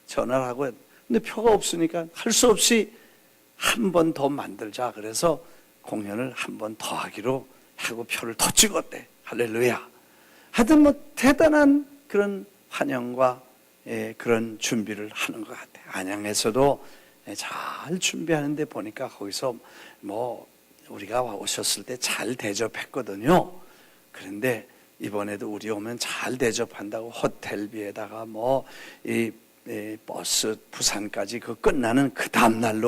전화를 하고, 근데 표가 없으니까 할 수 없이 한 번 더 만들자. 그래서 공연을 한 번 더 하기로 하고 표를 더 찍었대. 할렐루야. 하여튼 대단한 그런 환영과 그런 준비를 하는 것 같아. 안양에서도 잘 준비하는데 보니까 거기서 우리가 오셨을 때 잘 대접했거든요. 그런데 이번에도 우리 오면 잘 대접한다고 호텔비에다가 이 버스 부산까지 그 끝나는 그 다음날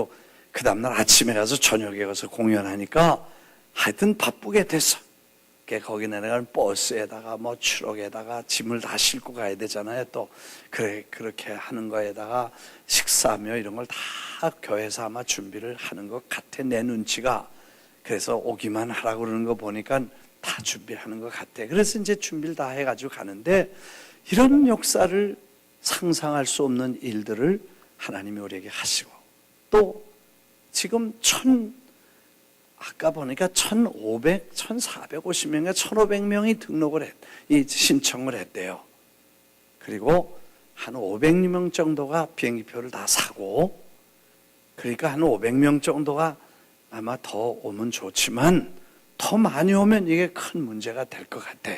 아침에 가서 저녁에 가서 공연하니까 하여튼 바쁘게 됐어. 거기 내려가는 버스에다가 추록에다가 짐을 다 싣고 가야 되잖아요. 또 그렇게 하는 거에다가 식사며 이런 걸 다 교회에서 아마 준비를 하는 것 같아. 내 눈치가. 그래서 오기만 하라고 그러는 거 보니까 다 준비하는 것 같아. 그래서 이제 준비를 다 해가지고 가는데 이런 역사를 상상할 수 없는 일들을 하나님이 우리에게 하시고 또 지금 아까 보니까 1,450명인가 1,500명이 신청을 했대요. 그리고 한 500명 정도가 비행기표를 다 사고 그러니까 한 500명 정도가 아마 더 오면 좋지만 더 많이 오면 이게 큰 문제가 될 것 같아.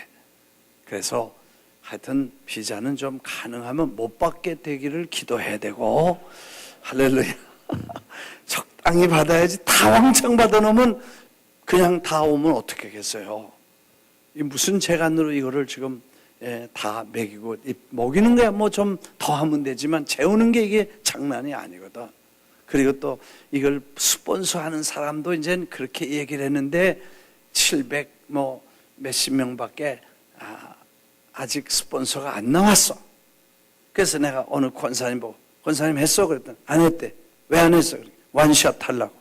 그래서 하여튼 비자는 좀 가능하면 못 받게 되기를 기도해야 되고 할렐루야. 적당히 받아야지. 다 왕창 받아놓으면 그냥 다 오면 어떻게 하겠어요. 무슨 재간으로 이거를 지금 다 먹이고 먹이는 거야 좀 더 하면 되지만 재우는 게 이게 장난이 아니거든. 그리고 또 이걸 스폰서하는 사람도 이제 그렇게 얘기를 했는데 700 몇십 명밖에 아직 스폰서가 안 나왔어. 그래서 내가 어느 권사님 보고 권사님 했어? 그랬더니 안 했대. 왜 안 했어? 원샷 하려고.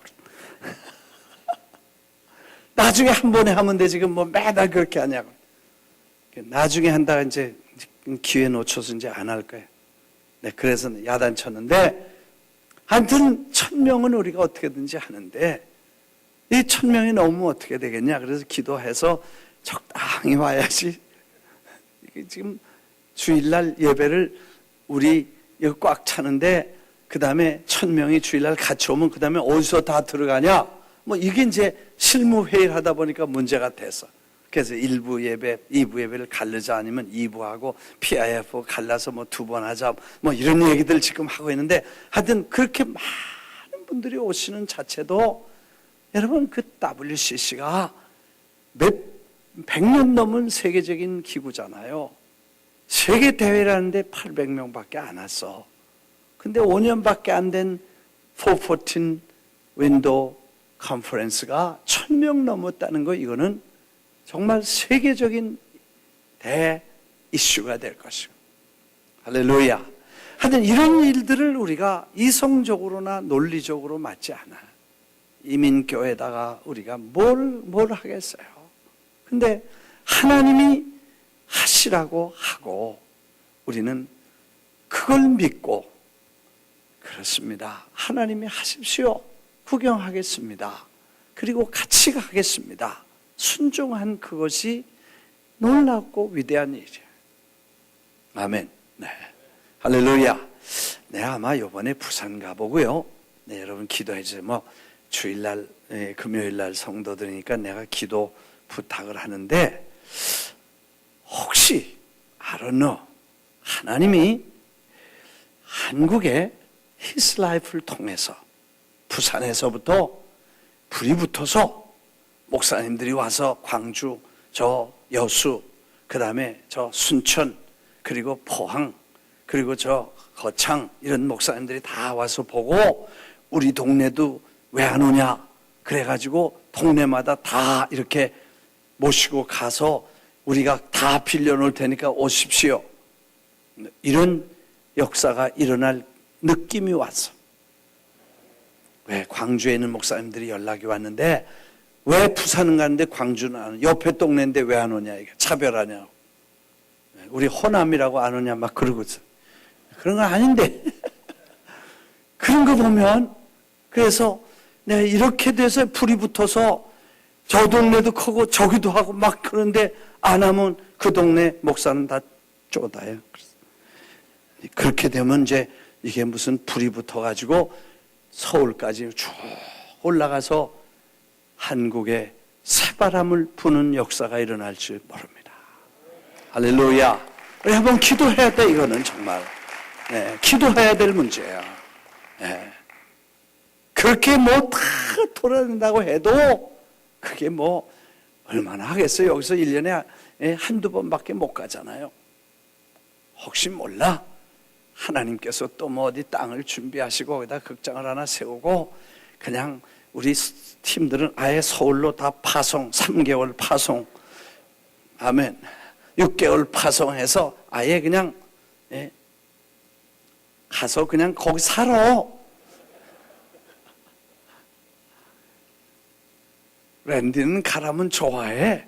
나중에 한 번에 하면 돼. 지금 매달 그렇게 하냐고. 나중에 한다가 이제 기회 놓쳐서 이제 안 할 거야. 네, 그래서 야단쳤는데 하여튼 1,000명은 우리가 어떻게든지 하는데 이 1,000명이 넘으면 어떻게 되겠냐. 그래서 기도해서 적당히 와야지. 지금 주일날 예배를 우리 여기 꽉 차는데 그 다음에 1,000명이 주일날 같이 오면 그 다음에 어디서 다 들어가냐. 이게 이제 실무회의를 하다 보니까 문제가 됐어. 그래서 1부 예배, 2부 예배를 갈르자 아니면 2부하고 PIF 갈라서 2번 하자 이런 얘기들 지금 하고 있는데 하여튼 그렇게 많은 분들이 오시는 자체도 여러분 그 WCC가 100년 넘은 세계적인 기구잖아요. 세계 대회라는데 800명밖에 안 왔어. 근데 5년밖에 안 된 414 윈도우 컨퍼런스가 1,000명 넘었다는 거 이거는 정말 세계적인 대 이슈가 될 것이고. 할렐루야. 하여튼 이런 일들을 우리가 이성적으로나 논리적으로 맞지 않아. 이민교회에다가 우리가 뭘 하겠어요. 근데 하나님이 하시라고 하고 우리는 그걸 믿고 그렇습니다. 하나님이 하십시오. 구경하겠습니다. 그리고 같이 가겠습니다. 순종한 그것이 놀랍고 위대한 일이에요. 아멘. 네. 할렐루야. 네, 아마 이번에 부산 가보고요. 네, 여러분 기도해 주세요. 뭐 주일날, 금요일날 성도들이니까 내가 기도 부탁을 하는데 혹시 I don't know 하나님이 한국의 His Life를 통해서 부산에서부터 불이 붙어서 목사님들이 와서 광주, 저 여수, 그 다음에 저 순천, 그리고 포항, 그리고 저 거창 이런 목사님들이 다 와서 보고 우리 동네도 왜 안 오냐 그래가지고 동네마다 다 이렇게 모시고 가서 우리가 다 빌려놓을 테니까 오십시오. 이런 역사가 일어날 느낌이 왔어. 왜 광주에 있는 목사님들이 연락이 왔는데 왜 부산은 가는데 광주는 안 오냐? 옆에 동네인데 왜 안 오냐? 이게 차별하냐고. 우리 호남이라고 안 오냐? 막 그러고서. 그런 건 아닌데. 그런 거 보면 그래서 내가 이렇게 돼서 불이 붙어서 저 동네도 크고 저기도 하고 막 그런데 안 하면 그 동네 목사는 다 쪼다요. 그렇게 되면 이제 이게 무슨 불이 붙어가지고 서울까지 쭉 올라가서 한국에 새바람을 부는 역사가 일어날지 모릅니다. 할렐루야. 우리 한번 기도해야 돼. 이거는 정말 기도해야 될 문제야. 그렇게 뭐 다 돌아다닌다고 해도 그게 뭐 얼마나 하겠어요. 여기서 1년에 한두 번밖에 못 가잖아요. 혹시 몰라 하나님께서 또 뭐 어디 땅을 준비하시고 거기다 극장을 하나 세우고 그냥 우리 팀들은 아예 서울로 다 파송, 3개월 파송, 아멘, 6개월 파송해서 아예 그냥 가서 그냥 거기 살아. 랜디는 가라면 좋아해.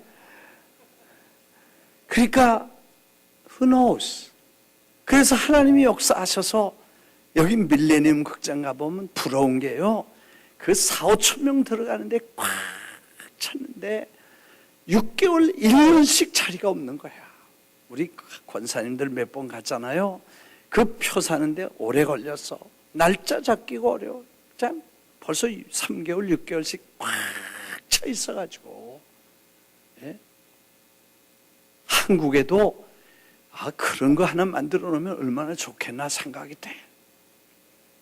그러니까 who knows. 그래서 하나님이 역사하셔서 여기 밀레니엄 극장 가보면 부러운 게요. 그 4,5천 명 들어가는데 꽉 찼는데 6개월 1년씩 자리가 없는 거야. 우리 권사님들 몇 번 갔잖아요. 그 표 사는데 오래 걸렸어. 날짜 잡기가 어려워. 참 벌써 3개월 6개월씩 꽉 차 있어가지고 한국에도 그런 거 하나 만들어 놓으면 얼마나 좋겠나 생각이 돼.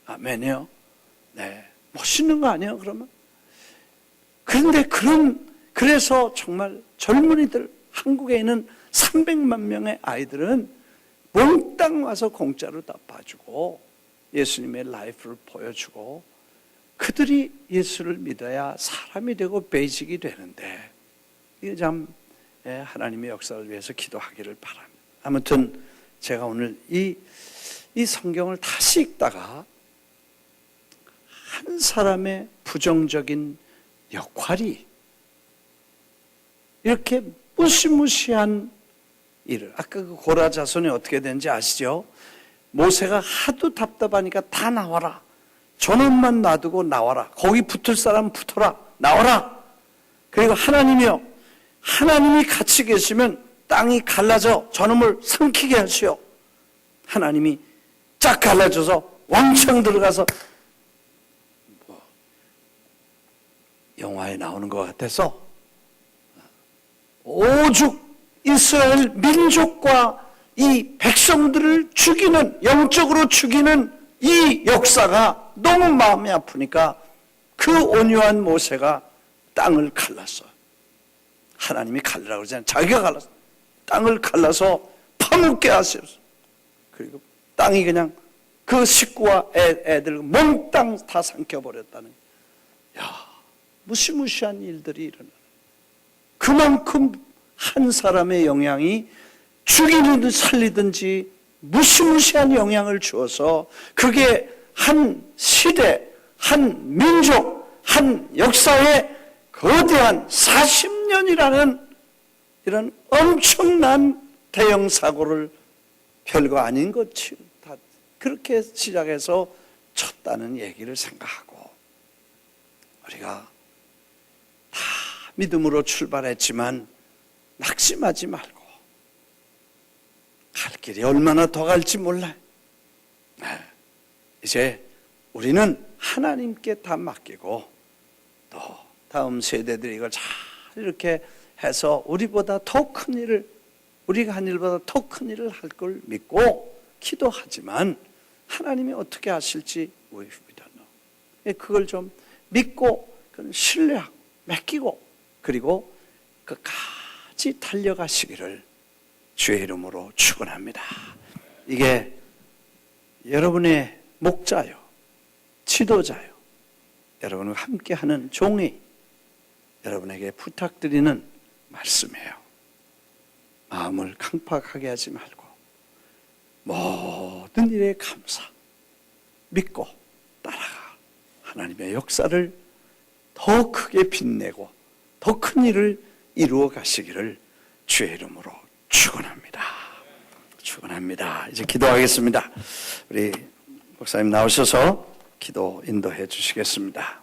아멘이요. 네, 멋있는 거 아니에요? 그러면 그런데 그래서 정말 젊은이들 한국에 있는 300만 명의 아이들은 몽땅 와서 공짜로 다 봐주고 예수님의 라이프를 보여주고 그들이 예수를 믿어야 사람이 되고 베이직이 되는데 이게 참 하나님의 역사를 위해서 기도하기를 바랍니다. 아무튼 제가 오늘 이 성경을 다시 읽다가 한 사람의 부정적인 역할이 이렇게 무시무시한 일을 아까 그 고라 자손이 어떻게 되는지 아시죠? 모세가 하도 답답하니까 다 나와라. 저놈만 놔두고 나와라. 거기 붙을 사람 붙어라. 나와라. 그리고 하나님이요. 하나님이 같이 계시면 땅이 갈라져 저놈을 삼키게 하시오. 하나님이 쫙 갈라져서 왕창 들어가서 영화에 나오는 것 같아서 오죽 이스라엘 민족과 이 백성들을 죽이는 영적으로 죽이는 이 역사가 너무 마음이 아프니까 그 온유한 모세가 땅을 갈랐어. 하나님이 갈라고 그러잖아요. 자기가 갈랐어. 땅을 갈라서 파묻게 하셨어. 그리고 땅이 그냥 그 식구와 애들 몽땅 다 삼켜버렸다는. 야, 무시무시한 일들이 일어나는. 그만큼 한 사람의 영향이 죽이든 살리든지 무시무시한 영향을 주어서 그게 한 시대, 한 민족, 한 역사의 거대한 40년이라는 이런 엄청난 대형 사고를 별거 아닌 것 다 그렇게 시작해서 쳤다는 얘기를 생각하고, 우리가 다 믿음으로 출발했지만 낙심하지 말고, 갈 길이 얼마나 더 갈지 몰라요. 이제 우리는 하나님께 다 맡기고, 또 다음 세대들이 이걸 잘 이렇게 해서 우리보다 더 큰 일을, 우리가 한 일보다 더 큰 일을 할 걸 믿고 기도하지만, 하나님이 어떻게 하실지 we don't know. 그걸 좀 믿고 신뢰하고 맡기고, 그리고 끝까지 달려가시기를 주의 이름으로 축원합니다. 이게 여러분의 목자요, 지도자요, 여러분과 함께하는 종이 여러분에게 부탁드리는 말씀이에요. 마음을 강팍하게 하지 말고 모든 일에 감사, 믿고 따라가 하나님의 역사를 더 크게 빛내고 더 큰 일을 이루어 가시기를 주의 이름으로 축원합니다. 축원합니다. 이제 기도하겠습니다. 우리 목사님 나오셔서 기도 인도해 주시겠습니다.